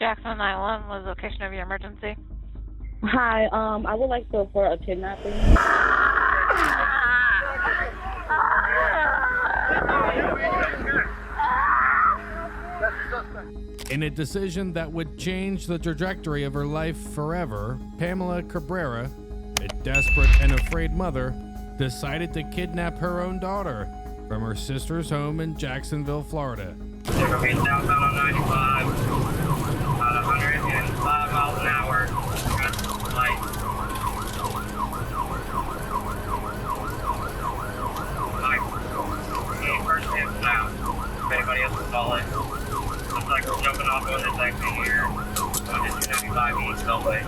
Jackson 911 was the location of your emergency. Hi, I would like to report a kidnapping. In a decision that would change the trajectory of her life forever, Pamela Cabrera, a desperate and afraid mother, decided to kidnap her own daughter from her sister's home in Jacksonville, Florida. Southbound on 95, about 105 miles an hour. Light. Any person is south. If anybody else is following. Looks like we're jumping off on this exit here. Going to 295 East Beltway.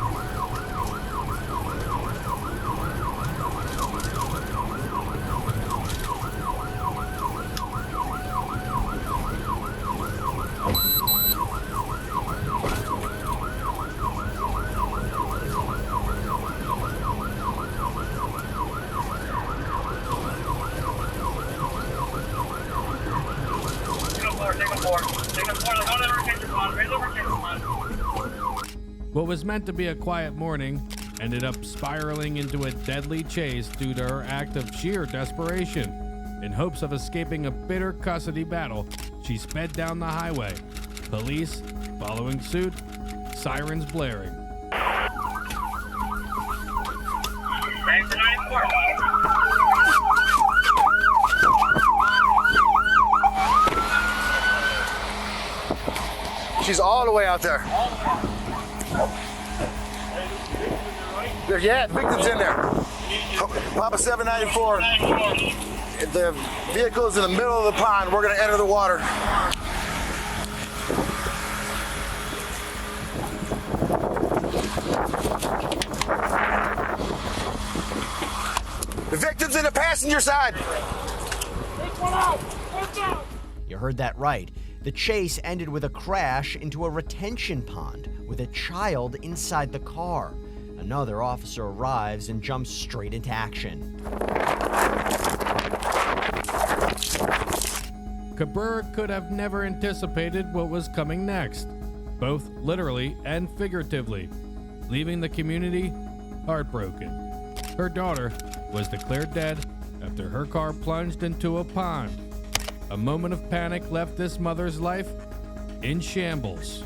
What was meant to be a quiet morning ended up spiraling into a deadly chase due to her act of sheer desperation. In hopes of escaping a bitter custody battle, she sped down the highway. Police following suit, sirens blaring. Thanks for 94. She's all the way out there. Yeah, victims in there. Papa 794. The vehicle is in the middle of the pond. We're going to enter the water. The victim's in the passenger side. You heard that right. The chase ended with a crash into a retention pond with a child inside the car. Another officer arrives and jumps straight into action. Cabrera could have never anticipated what was coming next, both literally and figuratively, leaving the community heartbroken. Her daughter was declared dead after her car plunged into a pond. A moment of panic left this mother's life in shambles.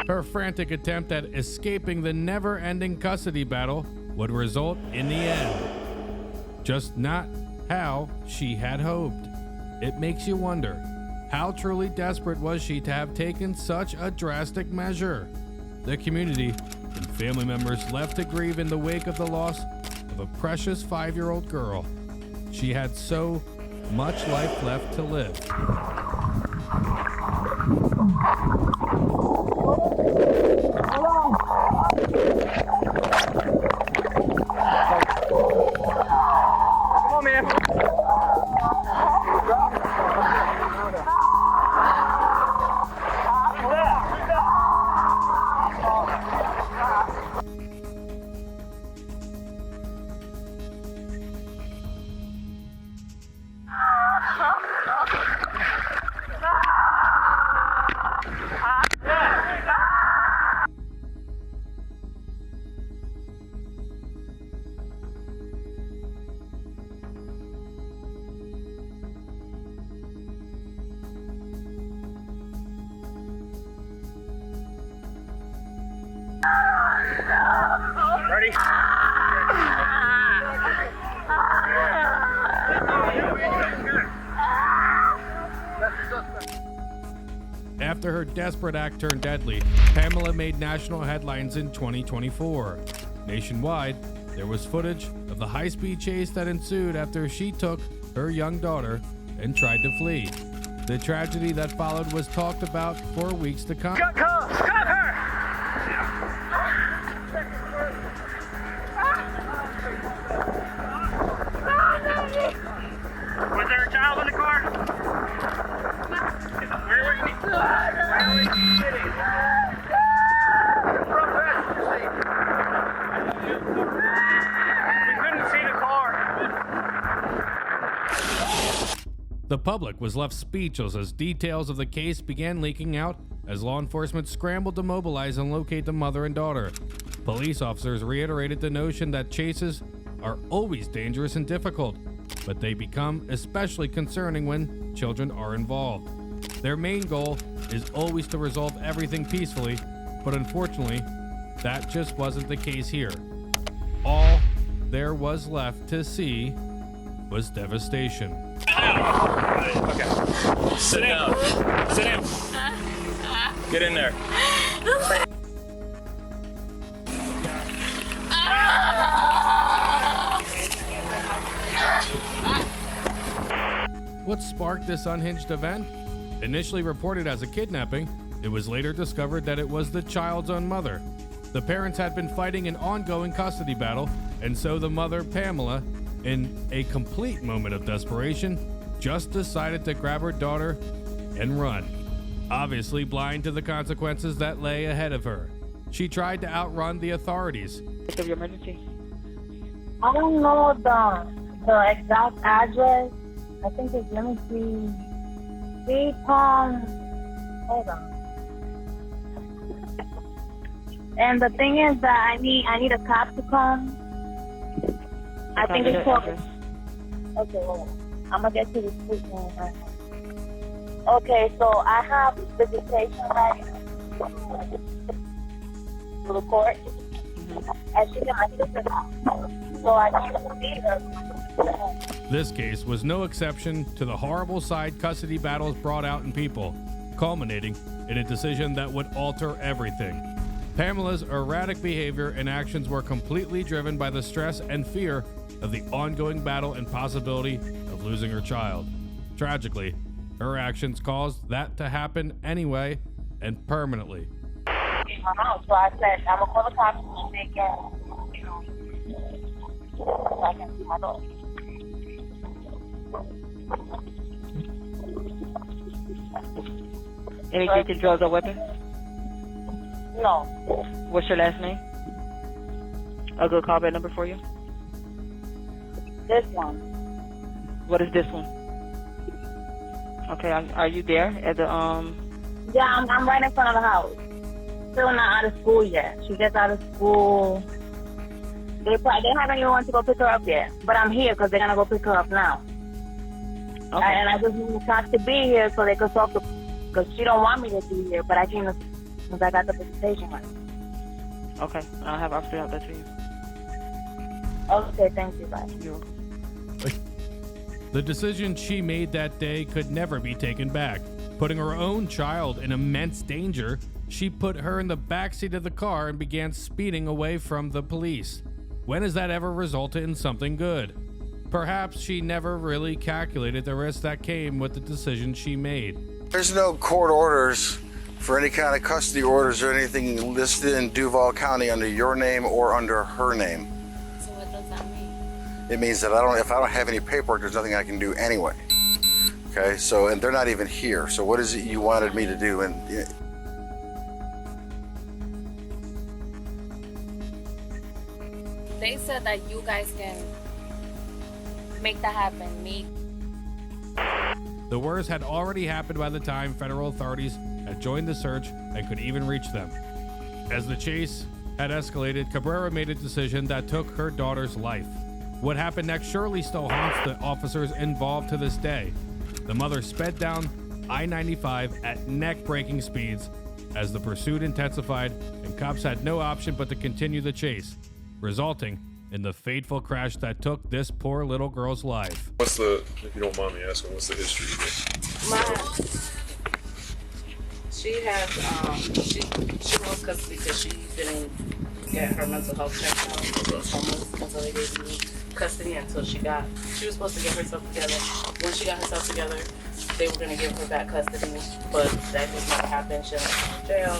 Her frantic attempt at escaping the never-ending custody battle would result in the end. Just not how she had hoped. It makes you wonder, how truly desperate was she to have taken such a drastic measure? The community and family members left to grieve in the wake of the loss of a precious 5-year-old girl. She had so much life left to live. Ready? After her desperate act turned deadly, Pamela made national headlines in 2024. Nationwide, there was footage of the high-speed chase that ensued after she took her young daughter, and tried to flee. The tragedy that followed was talked about for weeks to come. Cut her! Was there a child in the car? Where were you sitting? Front passenger seat. We couldn't see the car. The public was left speechless as details of the case began leaking out as law enforcement scrambled to mobilize and locate the mother and daughter. Police officers reiterated the notion that chases are always dangerous and difficult, but they become especially concerning when children are involved. Their main goal is always to resolve everything peacefully, but unfortunately, that just wasn't the case here. All there was left to see was devastation. Okay. Sit down. Sit down. Get in there. What sparked this unhinged event? Initially reported as a kidnapping, it was later discovered that it was the child's own mother. The parents had been fighting an ongoing custody battle, and so the mother, Pamela, in a complete moment of desperation, just decided to grab her daughter and run, obviously blind to the consequences that lay ahead of her. She tried to outrun the authorities. Of your emergency? I don't know the exact address. I think it's, let me see. Hold on. And the thing is that I need a cop to come. I think it's called. Okay, hold on. I'm gonna get to the street name right now. Okay, so I have visitation rights to the court. And she's my sister now. So I need to see her. This case was no exception to the horrible side custody battles brought out in people, culminating in a decision that would alter everything. Pamela's erratic behavior and actions were completely driven by the stress and fear of the ongoing battle and possibility of losing her child. Tragically, her actions caused that to happen anyway and permanently. So I said, I'm gonna call the cops and make it, so I can see my daughter. Any taking drugs or weapons? No. What's your last name? A good callback number for you? This one. What is this one? Okay, are you there at the Yeah, I'm right in front of the house. Still not out of school yet. She gets out of school. They haven't even went to go pick her up yet. But I'm here because they're gonna go pick her up now. Okay. And I just need the cops to be here so they could talk to, because she don't want me to be here, but I came because I got the visitation right. Okay, I'll have officer out there to you. Okay, thank you, bye. You're welcome. The decision she made that day could never be taken back. Putting her own child in immense danger, she put her in the backseat of the car and began speeding away from the police. When has that ever resulted in something good? Perhaps she never really calculated the risk that came with the decision she made. There's no court orders for any kind of custody orders or anything listed in Duval County under your name or under her name. So what does that mean? It means that if I don't have any paperwork, there's nothing I can do anyway. Okay, so, and they're not even here. So what is it you wanted me to do? And They said that you guys can make that happen. The worst had already happened by the time federal authorities had joined the search and could even reach them. As the chase had escalated, Cabrera made a decision that took her daughter's life. What happened next surely still haunts the officers involved to this day. The mother sped down I-95 at neck-breaking speeds as the pursuit intensified and cops had no option but to continue the chase, resulting in the fateful crash that took this poor little girl's life. What's the, if you don't mind me asking, what's the history of it? She has, she lost custody because she didn't get her mental health checked out. She was homeless until they gave me custody until she was supposed to get herself together. When she got herself together, they were gonna give her back custody, but that just never happened. She ended up in jail,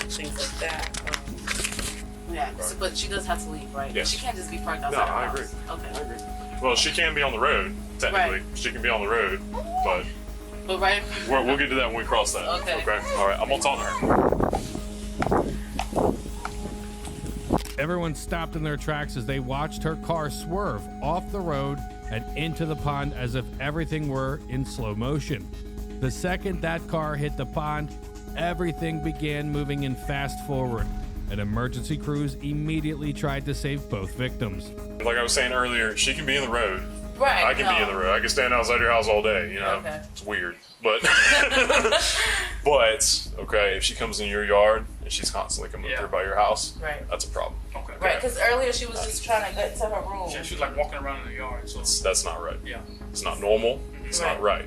things like that. Yeah, so, but she does have to leave, right? Yes. She can't just be parked outside No, her I house. agree. Okay. I agree. Well, she can be on the road, technically. Right. She can be on the road, but But right. we'll get to that when we cross that. Okay. All right. I'm gonna talk to her. Everyone stopped in their tracks as they watched her car swerve off the road and into the pond as if everything were in slow motion. The second that car hit the pond, everything began moving in fast forward, and emergency crews immediately tried to save both victims. Like I was saying earlier, she can be in the road. Right. I can be in the road. I can stand outside your house all day. You know, Okay. it's weird, but but okay, if she comes in your yard and she's constantly coming through by your house, Right. that's a problem. Okay. Right, because earlier she was just trying to get to her room. Yeah, she was like walking around in the yard. So That's not right. yeah. It's not normal. It's Right. not right.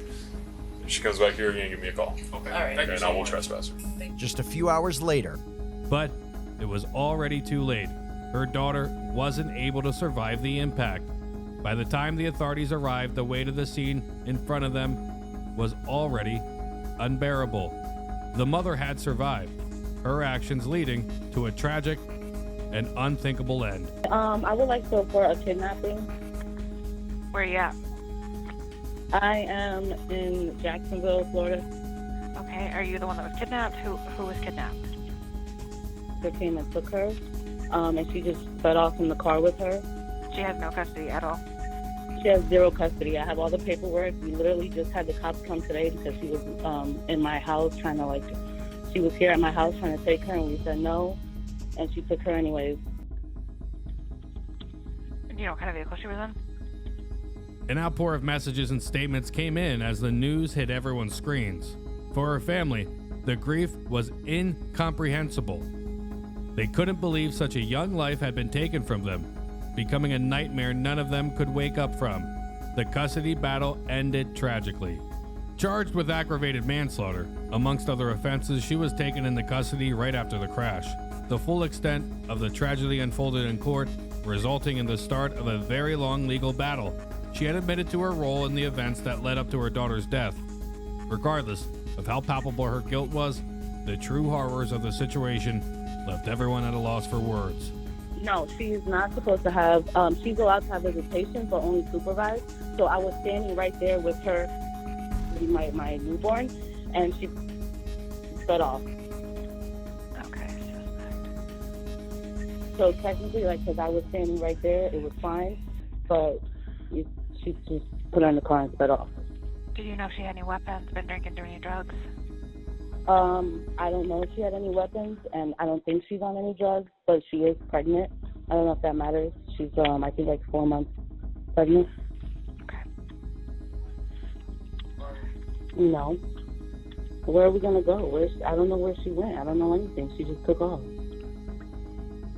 If she comes back here again, give me a call. Okay. All right. Thank you And so I will much. trespass her. Just a few hours later, But it was already too late. Her daughter wasn't able to survive the impact. By the time the authorities arrived, the weight of the scene in front of them was already unbearable. The mother had survived, her actions leading to a tragic and unthinkable end. I would like to report a kidnapping. Where you at? I am in Jacksonville, Florida. Okay, are you the one that was kidnapped? Who was kidnapped? They came and took her, and she just sped off in the car with her. She has no custody at all. She has zero custody. I have all the paperwork. We literally just had the cops come today because she was in my house trying to she was here at my house trying to take her, and we said no, and she took her anyways. Do you know what kind of vehicle she was in? An outpour of messages and statements came in as the news hit everyone's screens. For her family, the grief was incomprehensible. They couldn't believe such a young life had been taken from them, becoming a nightmare none of them could wake up from. The custody battle ended tragically. Charged with aggravated manslaughter, amongst other offenses, she was taken into custody right after the crash. The full extent of the tragedy unfolded in court, resulting in the start of a very long legal battle. She had admitted to her role in the events that led up to her daughter's death. Regardless of how palpable her guilt was, the true horrors of the situation left everyone at a loss for words. No, she's not supposed to have, she's allowed to have visitation, but only supervised. So I was standing right there with her, my newborn, and she sped off. Okay, suspect. So technically, because I was standing right there, it was fine, but she just put her in the car and sped off. Did you know if she had any weapons, been drinking, doing any drugs? I don't know if she had any weapons, and I don't think she's on any drugs, but she is pregnant. I don't know if that matters. She's, I think, 4 months pregnant. Okay. No. Where are we going to go? I don't know where she went. I don't know anything. She just took off.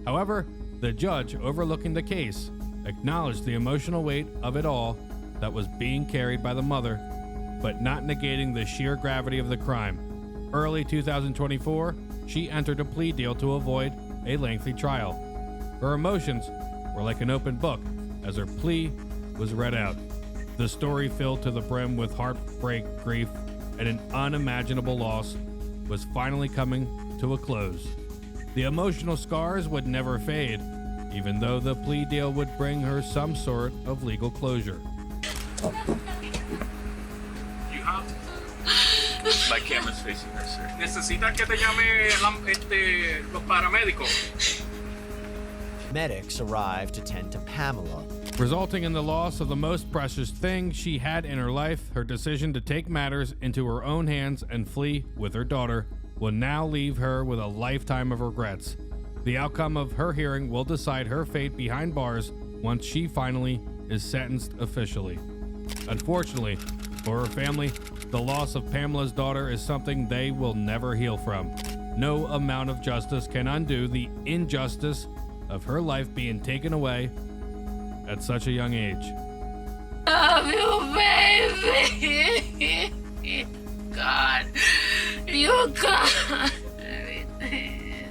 However, the judge overlooking the case acknowledged the emotional weight of it all that was being carried by the mother, but not negating the sheer gravity of the crime. Early 2024, she entered a plea deal to avoid a lengthy trial. Her emotions were like an open book as her plea was read out. The story filled to the brim with heartbreak, grief, and an unimaginable loss was finally coming to a close. The emotional scars would never fade, even though the plea deal would bring her some sort of legal closure. You have my camera's facing her, sir. Necesitas que te llame los paramédicos. medics arrived to tend to Pamela. Resulting in the loss of the most precious thing she had in her life, her decision to take matters into her own hands and flee with her daughter will now leave her with a lifetime of regrets. The outcome of her hearing will decide her fate behind bars once she finally is sentenced officially. Unfortunately, for her family, the loss of Pamela's daughter is something they will never heal from. No amount of justice can undo the injustice of her life being taken away at such a young age. Love you, baby. God, you got everything.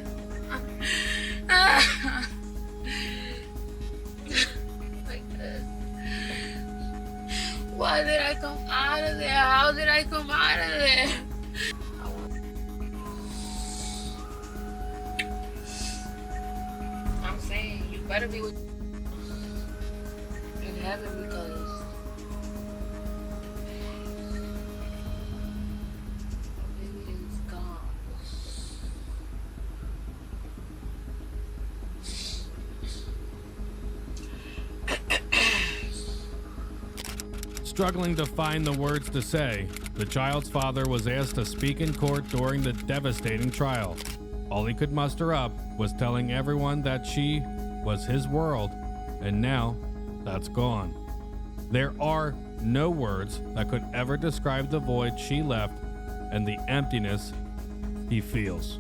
out of there. How did I come out of there? I'm saying you better be with in heaven because baby is gone. Struggling to find the words to say, the child's father was asked to speak in court during the devastating trial. All he could muster up was telling everyone that she was his world, and now that's gone. There are no words that could ever describe the void she left and the emptiness he feels.